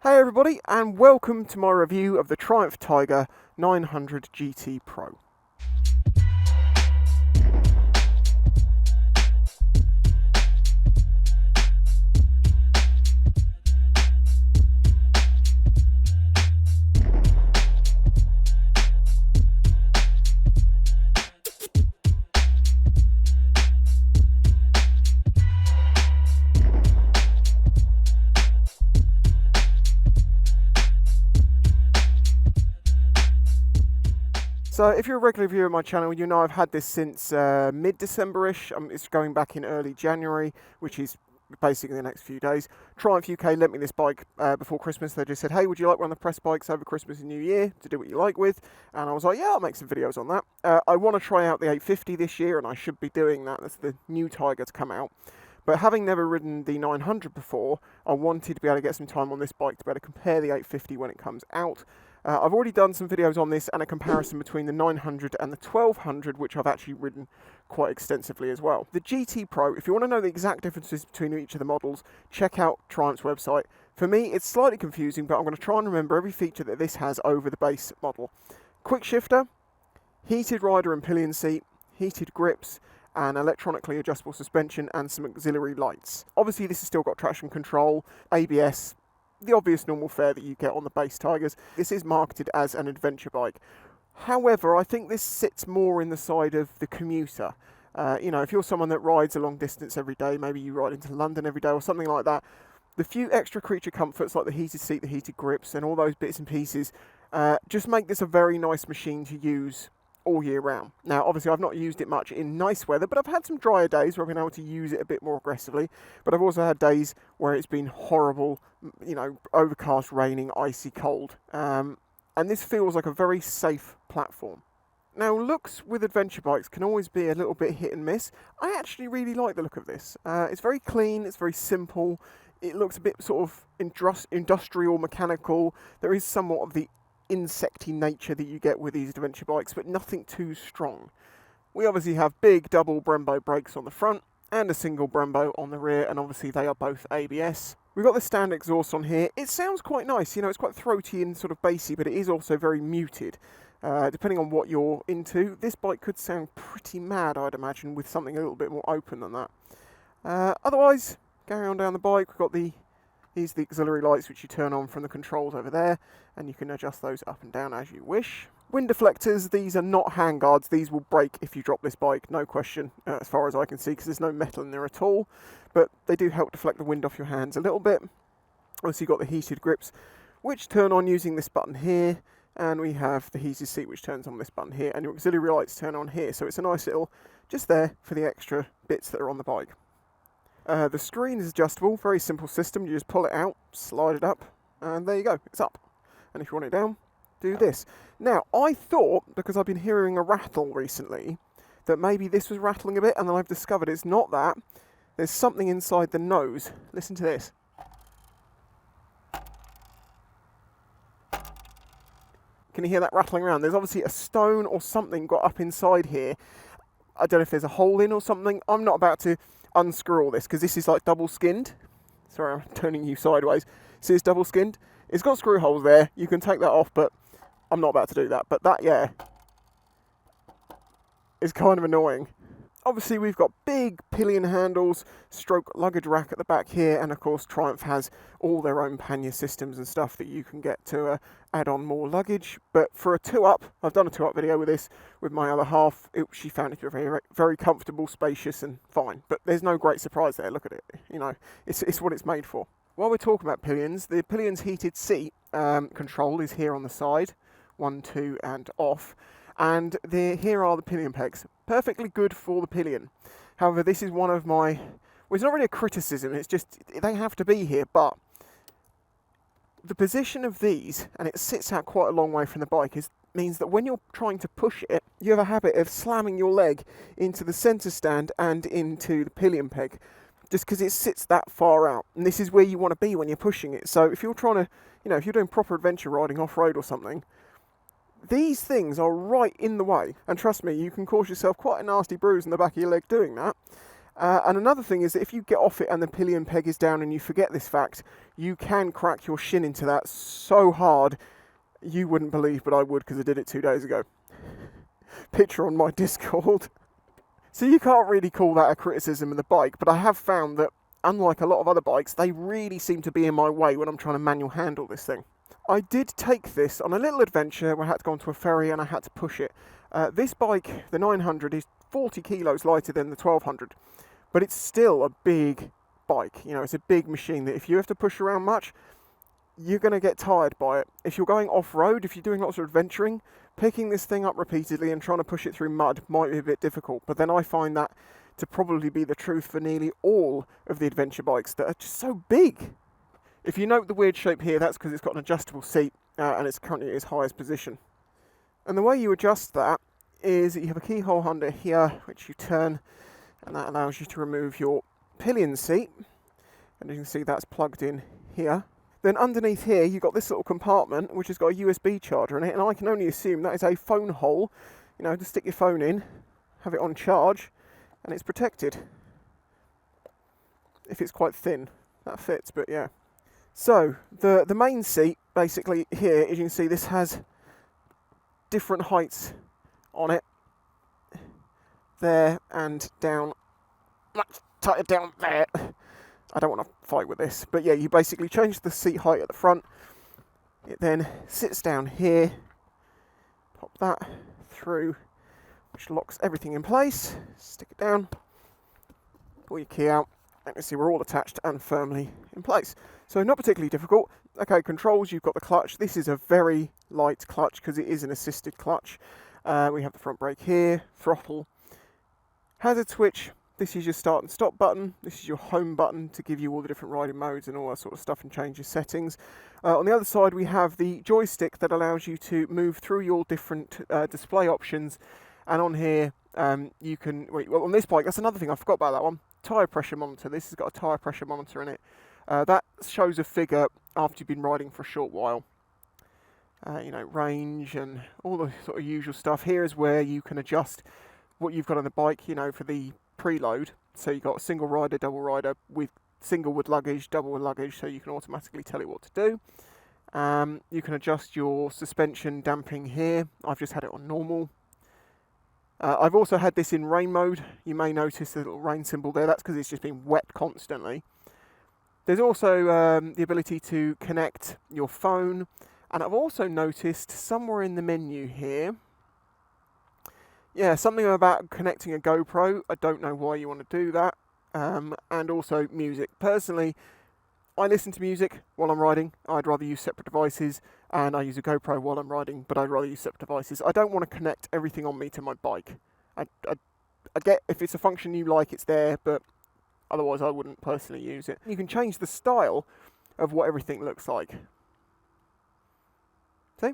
Hey everybody, and welcome to my review of the Triumph Tiger 900 GT Pro. So if you're a regular viewer of my channel, you know I've had this since mid-December-ish. It's going back in early January, which is basically the next few days. Triumph UK lent me this bike before Christmas. They just said, hey, would you like one of the press bikes over Christmas and New Year to do what you like with? And I was like, yeah, I'll make some videos on that. I want to try out the 850 this year, and I should be doing that. That's the new Tiger to come out. But having never ridden the 900 before, I wanted to be able to get some time on this bike to be able to compare the 850 when it comes out. I've already done some videos on this and a comparison between the 900 and the 1200, which I've actually ridden quite extensively as well. The GT Pro, if you want to know the exact differences between each of the models, check out Triumph's website. For me, it's slightly confusing, but I'm going to try and remember every feature that this has over the base model. Quick shifter, heated rider and pillion seat, heated grips, and electronically adjustable suspension and some auxiliary lights. Obviously, this has still got traction control, ABS, the obvious normal fare that you get on the base Tigers. This is marketed as an adventure bike. However, I think this sits more in the side of the commuter. If you're someone that rides a long distance every day, maybe you ride into London every day or something like that, the few extra creature comforts like the heated seat, the heated grips, and all those bits and pieces just make this a very nice machine to use all year round. Now, obviously, I've not used it much in nice weather, but I've had some drier days where I've been able to use it a bit more aggressively. But I've also had days where it's been horrible, overcast, raining, icy cold. And this feels like a very safe platform. Now, looks with adventure bikes can always be a little bit hit and miss. I actually really like the look of this. It's very clean, it's very simple. It looks a bit sort of industrial, mechanical. There is somewhat of the insecty nature that you get with these adventure bikes, but nothing too strong. We obviously have big double Brembo brakes on the front and a single Brembo on the rear, and obviously they are both ABS. We've got the stand exhaust on here. It sounds quite nice, it's quite throaty and sort of bassy, but it is also very muted. Depending on what you're into, this bike could sound pretty mad, I'd imagine, with something a little bit more open than that. Otherwise, going on down the bike, we've got these are the auxiliary lights which you turn on from the controls over there, and you can adjust those up and down as you wish. Wind deflectors, these are not handguards. These will break if you drop this bike, no question, as far as I can see, because there's no metal in there at all. But they do help deflect the wind off your hands a little bit. Also, you've got the heated grips, which turn on using this button here, and we have the heated seat, which turns on this button here, and your auxiliary lights turn on here. So it's a nice little, just there for the extra bits that are on the bike. The screen is adjustable, very simple system. You just pull it out, slide it up, and there you go, it's up. And if you want it down, do this. Now, I thought, because I've been hearing a rattle recently, that maybe this was rattling a bit, and then I've discovered it's not that. There's something inside the nose. Listen to this. Can you hear that rattling around? There's obviously a stone or something got up inside here. I don't know if there's a hole in or something. I'm not about to unscrew all this because this is like double skinned. Sorry, I'm turning you sideways. See, it's double skinned. It's got screw holes there. You can take that off, but I'm not about to do that. But that, yeah, is kind of annoying. Obviously, we've got big pillion handles, stroke luggage rack at the back here, and of course, Triumph has all their own pannier systems and stuff that you can get to add on more luggage. But for a 2-up, I've done a 2-up video with this with my other half. She found it very, very comfortable, spacious, and fine. But there's no great surprise there. Look at it. It's what it's made for. While we're talking about pillions, the Pillion's heated seat control is here on the side, 1, 2, and off. And here are the pillion pegs. Perfectly good for the Pillion. However, this is one of my... Well, it's not really a criticism, it's just they have to be here, but the position of these, and it sits out quite a long way from the bike, means that when you're trying to push it, you have a habit of slamming your leg into the centre stand and into the pillion peg, just because it sits that far out. And this is where you want to be when you're pushing it. So if you're trying to, if you're doing proper adventure riding off-road or something, these things are right in the way, and trust me, you can cause yourself quite a nasty bruise in the back of your leg doing that. And another thing is that if you get off it and the pillion peg is down and you forget this fact, you can crack your shin into that so hard you wouldn't believe, but I would, because I did it 2 days ago. Picture on my Discord. So you can't really call that a criticism of the bike, but I have found that unlike a lot of other bikes, they really seem to be in my way when I'm trying to manual handle this thing. I did take this on a little adventure where I had to go onto a ferry and I had to push it. This bike, the 900, is 40 kilos lighter than the 1200, but it's still a big bike. You know, it's a big machine that if you have to push around much, you're going to get tired by it. If you're going off-road, if you're doing lots of adventuring, picking this thing up repeatedly and trying to push it through mud might be a bit difficult, but then I find that to probably be the truth for nearly all of the adventure bikes that are just so big. If you note the weird shape here, that's because it's got an adjustable seat and it's currently at its highest position. And the way you adjust that is that you have a keyhole under here which you turn, and that allows you to remove your pillion seat, and you can see that's plugged in here. Then underneath here you've got this little compartment which has got a USB charger in it, and I can only assume that is a phone hole, you know, to stick your phone in, have it on charge, and it's protected. If it's quite thin, that fits, but yeah. So the main seat basically here, as you can see, this has different heights on it, there and down, much tighter down there. I don't want to fight with this, but yeah, you basically change the seat height at the front. It then sits down here, pop that through, which locks everything in place. Stick it down, pull your key out, and you see we're all attached and firmly in place. So not particularly difficult. Okay, controls, you've got the clutch. This is a very light clutch because it is an assisted clutch. We have the front brake here, throttle, hazard switch. This is your start and stop button. This is your home button to give you all the different riding modes and all that sort of stuff and change your settings. On the other side, we have the joystick that allows you to move through your different display options. And on here, you can, well, on this bike, that's another thing, I forgot about that one. Tyre pressure monitor. This has got a tyre pressure monitor in it. That shows a figure after you've been riding for a short while. You know, range and all the sort of usual stuff. Here is where you can adjust what you've got on the bike, you know, for the preload. So you've got a single rider, double rider, with single with luggage, double with luggage, so you can automatically tell it what to do. You can adjust your suspension damping here. I've just had it on normal. I've also had this in rain mode. You may notice the little rain symbol there. That's because it's just been wet constantly. There's also the ability to connect your phone. And I've also noticed somewhere in the menu here, yeah, something about connecting a GoPro. I don't know why you want to do that. And also music. Personally, I listen to music while I'm riding. I'd rather use separate devices, and I use a GoPro while I'm riding, but I'd rather use separate devices. I don't want to connect everything on me to my bike. I get if it's a function you like, it's there, but otherwise I wouldn't personally use it. You can change the style of what everything looks like. See?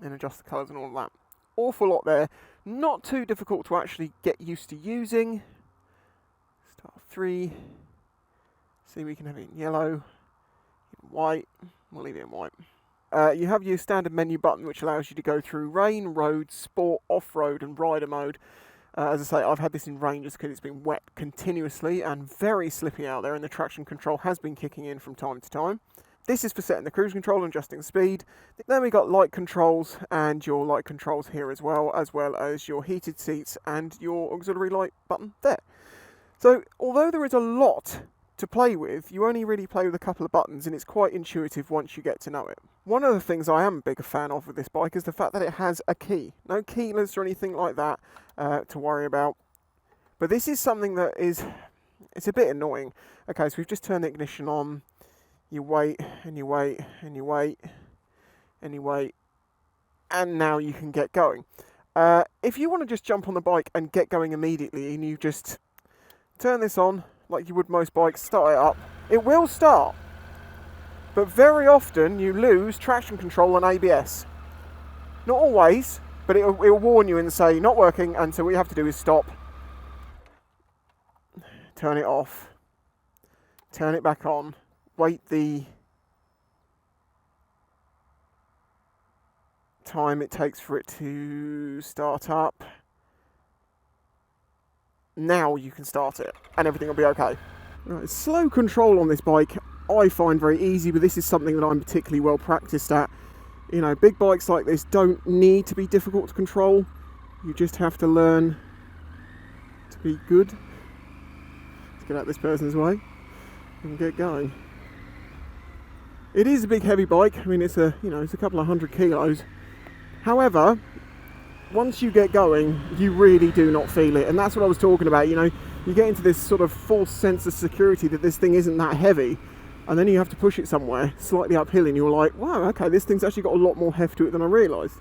And adjust the colours and all of that. Awful lot there. Not too difficult to actually get used to using. Start 3. See, we can have it in yellow, in white. We'll leave it in white. You have your standard menu button, which allows you to go through rain, road, sport, off-road, and rider mode. As I say, I've had this in rain just because it's been wet continuously and very slippy out there, and the traction control has been kicking in from time to time. This is for setting the cruise control and adjusting the speed. Then we got light controls and your light controls here as well as your heated seats and your auxiliary light button there. So although there is a lot to play with, you only really play with a couple of buttons, and it's quite intuitive once you get to know it. One of the things I am a big fan of with this bike is the fact that it has a key. No keyless or anything like that to worry about. But this is something that it's a bit annoying. Okay, so we've just turned the ignition on. You wait, and you wait, and you wait, and you wait, and now you can get going. If you want to just jump on the bike and get going immediately, and you just turn this on, like you would most bikes, start it up, it will start. But very often you lose traction control and ABS. Not always, but it'll warn you and say, not working, and so what you have to do is stop, turn it off, turn it back on, wait the time it takes for it to start up, now you can start it and everything will be okay. Right, slow control on this bike I find very easy, but this is something that I'm particularly well practiced at. You know, big bikes like this don't need to be difficult to control. You just have to learn to be good. Let's get out this person's way and get going. It is a big heavy bike. I mean, it's a couple of 100 kilos. However, once you get going, you really do not feel it, and that's what I was talking about. You know, you get into this sort of false sense of security that this thing isn't that heavy, and then you have to push it somewhere slightly uphill, and you're like, wow, okay, this thing's actually got a lot more heft to it than I realised.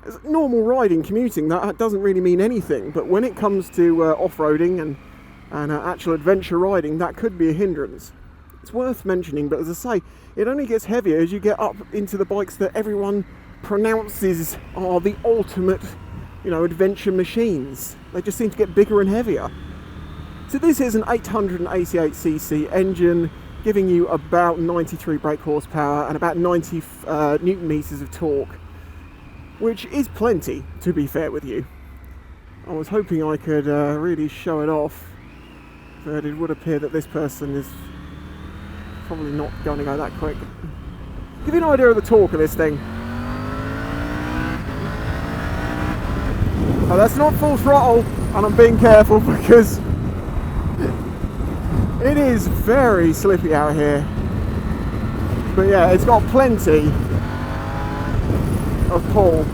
As normal riding, commuting, that doesn't really mean anything, but when it comes to off-roading and actual adventure riding, that could be a hindrance. It's worth mentioning, but as I say, it only gets heavier as you get up into the bikes that everyone pronounces are the ultimate, adventure machines. They just seem to get bigger and heavier. So this is an 888cc engine, giving you about 93 brake horsepower and about 90 newton meters of torque, which is plenty, to be fair with you. I was hoping I could really show it off, but it would appear that this person is probably not going to go that quick. Give you an idea of the torque of this thing. Oh, that's not full throttle, and I'm being careful because it is very slippy out here. But yeah, it's got plenty of pull.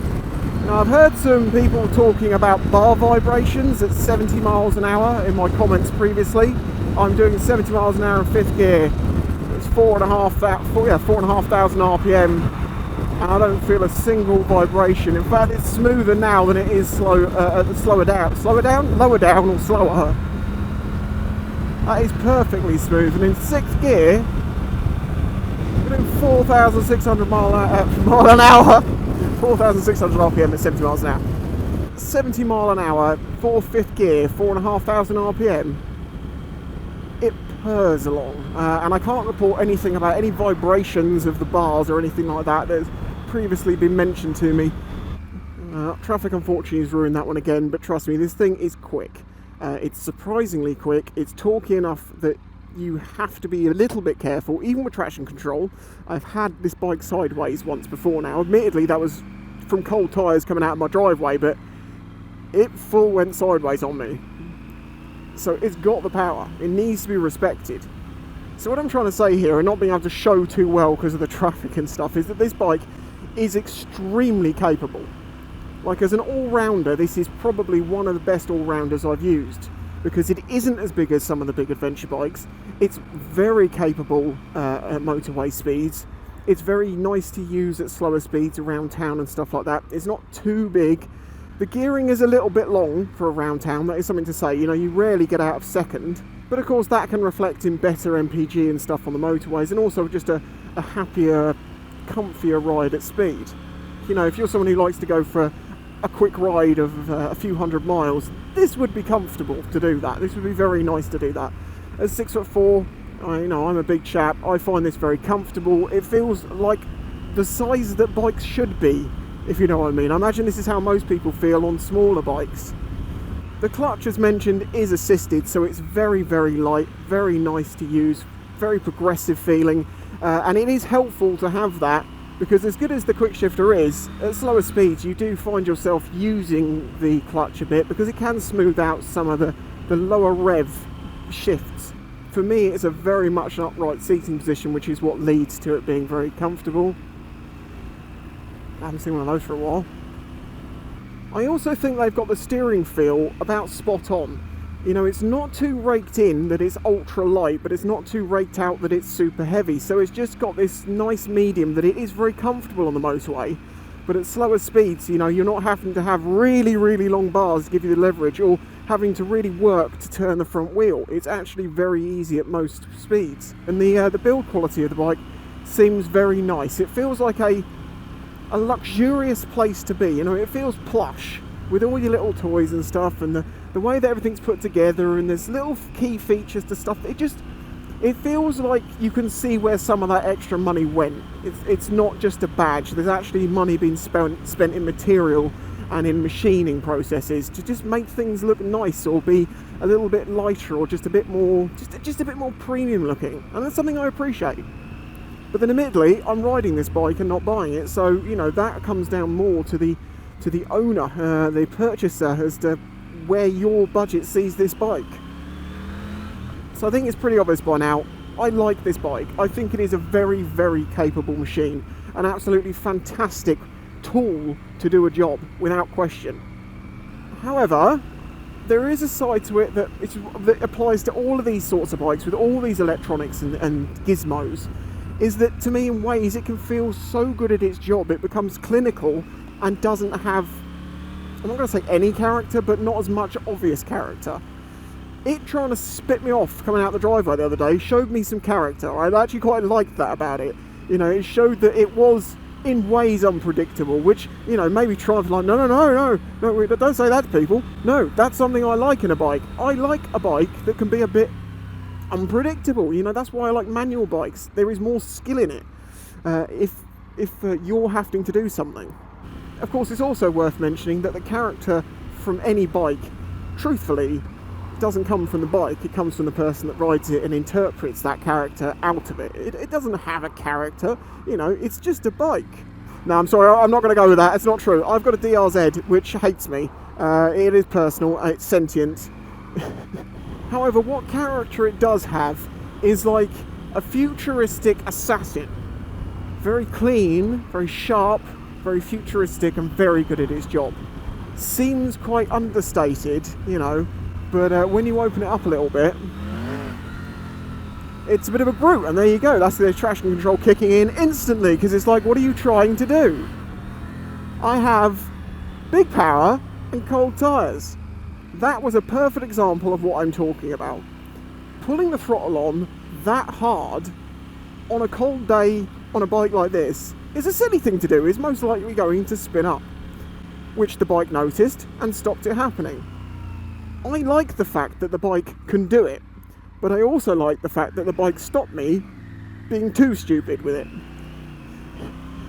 Now, I've heard some people talking about bar vibrations at 70 miles an hour in my comments previously. I'm doing 70 miles an hour in fifth gear. It's 4,500 RPM, and I don't feel a single vibration. In fact, it's smoother now than it is lower down or slower. That is perfectly smooth, and in sixth gear, we're doing 4,600 mile an hour, 4,600 RPM at 70 miles an hour. 70 mile an hour for fifth gear, 4,500 RPM. It purrs along, and I can't report anything about any vibrations of the bars or anything like that that's previously been mentioned to me. Traffic unfortunately has ruined that one again, but trust me, this thing is quick. It's surprisingly quick. It's torquey enough that you have to be a little bit careful, even with traction control. I've had this bike sideways once before now. Admittedly, that was from cold tyres coming out of my driveway, but it full went sideways on me. So it's got the power. It needs to be respected. So what I'm trying to say here, and not being able to show too well because of the traffic and stuff, is that this bike is extremely capable. Like, as an all-rounder, this is probably one of the best all-rounders I've used, because it isn't as big as some of the big adventure bikes. It's very capable at motorway speeds. It's very nice to use at slower speeds around town and stuff like that. It's not too big. The gearing is a little bit long for around town. That is something to say. You rarely get out of second. But of course that can reflect in better MPG and stuff on the motorways, and also just a happier, comfier ride at speed. If you're someone who likes to go for a quick ride of a few hundred miles, this would be comfortable to do that. This would be very nice to do that. As 6'4", I'm a big chap. I find this very comfortable. It feels like the size that bikes should be, if you know what I mean. I imagine this is how most people feel on smaller bikes. The clutch, as mentioned, is assisted, so it's very, very light, very nice to use, very progressive feeling, and it is helpful to have that, because as good as the quick shifter is, at slower speeds you do find yourself using the clutch a bit, because it can smooth out some of the lower rev shifts. For me, it's a very much an upright seating position, which is what leads to it being very comfortable. I haven't seen one of those for a while. I also think they've got the steering feel about spot on. It's not too raked in that it's ultra light, but it's not too raked out that it's super heavy. So it's just got this nice medium that it is very comfortable on the motorway. But at slower speeds, you're not having to have really, really long bars to give you the leverage, or having to really work to turn the front wheel. It's actually very easy at most speeds. And the build quality of the bike seems very nice. It feels like a luxurious place to be. It feels plush with all your little toys and stuff, and the way that everything's put together, and there's little key features to stuff. It feels like you can see where some of that extra money went. It's not just a badge. There's actually money being spent in material and in machining processes to just make things look nice or be a little bit lighter or just a bit more premium looking, and that's something I appreciate. But then admittedly, I'm riding this bike and not buying it, so you know that comes down more to the owner, the purchaser, as to where your budget sees this bike. So I think it's pretty obvious by now, I like this bike. I think it is a very, very capable machine, an absolutely fantastic tool to do a job without question. However, there is a side to it that applies to all of these sorts of bikes with all these electronics and gizmos, is that to me in ways it can feel so good at its job it becomes clinical and doesn't have, I'm not going to say any character, but not as much obvious character. It trying to spit me off coming out the driveway the other day showed me some character. I actually quite liked that about it. You know, it showed that it was in ways unpredictable, which, you know, maybe Triumph's like, no, don't say that to people. No, that's something I like in a bike. I like a bike that can be a bit unpredictable. You know, that's why I like manual bikes. There is more skill in it if you're having to do something. Of course, it's also worth mentioning that the character from any bike, truthfully, doesn't come from the bike. It comes from the person that rides it and interprets that character out of it. It doesn't have a character, you know, it's just a bike. No, I'm sorry, I'm not going to go with that. It's not true. I've got a DRZ which hates me. It is personal, it's sentient. However, what character it does have is like a futuristic assassin. Very clean, very sharp, very futuristic, and very good at its job. Seems quite understated, you know, but when you open it up a little bit, it's a bit of a brute, and there you go. That's the traction control kicking in instantly, because it's like, what are you trying to do? I have big power and cold tyres. That was a perfect example of what I'm talking about. Pulling the throttle on that hard on a cold day on a bike like this is a silly thing to do. It's most likely going to spin up, which the bike noticed and stopped it happening. I like the fact that the bike can do it, but I also like the fact that the bike stopped me being too stupid with it.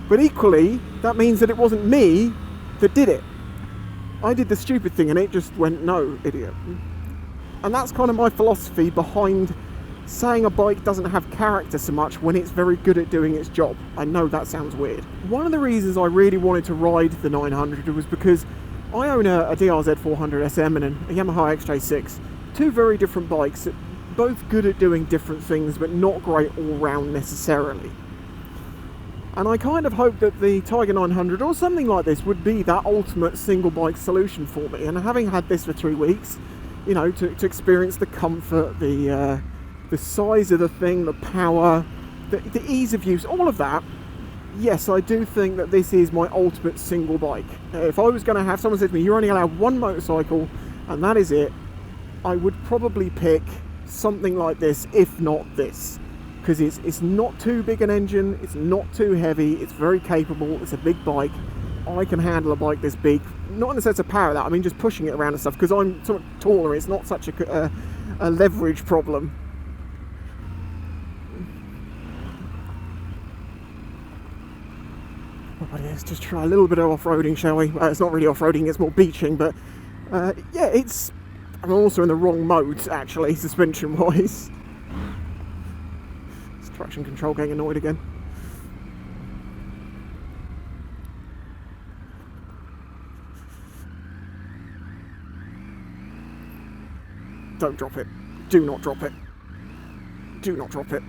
But equally, that means that it wasn't me that did it. I did the stupid thing and it just went, no, idiot. And that's kind of my philosophy behind saying a bike doesn't have character so much when it's very good at doing its job. I know that sounds weird. One of the reasons I really wanted to ride the 900 was because I own a DRZ 400 SM and a Yamaha XJ6. Two very different bikes, both good at doing different things but not great all round necessarily. And I kind of hoped that the Tiger 900 or something like this would be that ultimate single bike solution for me. And having had this for 3 weeks, you know, to experience the comfort, the size of the thing, the power, the ease of use, all of that, yes, I do think that this is my ultimate single bike. If I was going to have, someone said to me, you're only allowed one motorcycle and that is it, I would probably pick something like this, if not this. Because it's not too big an engine, it's not too heavy, it's very capable, it's a big bike. I can handle a bike this big, not in the sense of power that, I mean just pushing it around and stuff, because I'm somewhat taller, it's not such a leverage problem. Let's just try a little bit of off-roading, shall we? It's not really off-roading, it's more beaching, but yeah, I'm also in the wrong mode, actually, suspension-wise. It's traction control getting annoyed again. Don't drop it. Do not drop it. Do not drop it.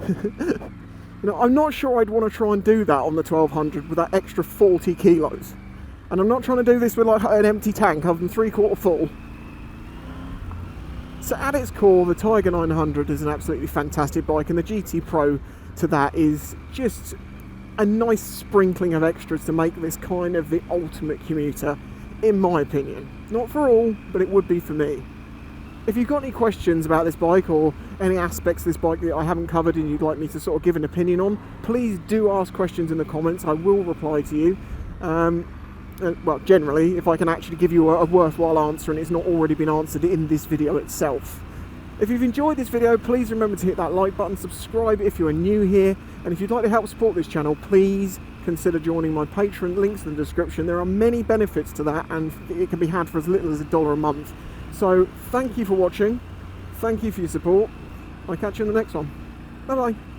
You know, I'm not sure I'd want to try and do that on the 1200 with that extra 40 kilos. And I'm not trying to do this with like an empty tank other than 3/4 full. So at its core, the Tiger 900 is an absolutely fantastic bike, and the GT Pro to that is just a nice sprinkling of extras to make this kind of the ultimate commuter, in my opinion. Not for all, but it would be for me. If you've got any questions about this bike or any aspects of this bike that I haven't covered and you'd like me to sort of give an opinion on, please do ask questions in the comments. I will reply to you. Well, generally, if I can actually give you a worthwhile answer and it's not already been answered in this video itself. If you've enjoyed this video, please remember to hit that like button, subscribe if you're new here, And if you'd like to help support this channel, please consider joining my Patreon. Links in the description. There are many benefits to that, and it can be had for as little as $1 a month. So thank you for watching. Thank you for your support. I'll catch you in the next one. Bye bye.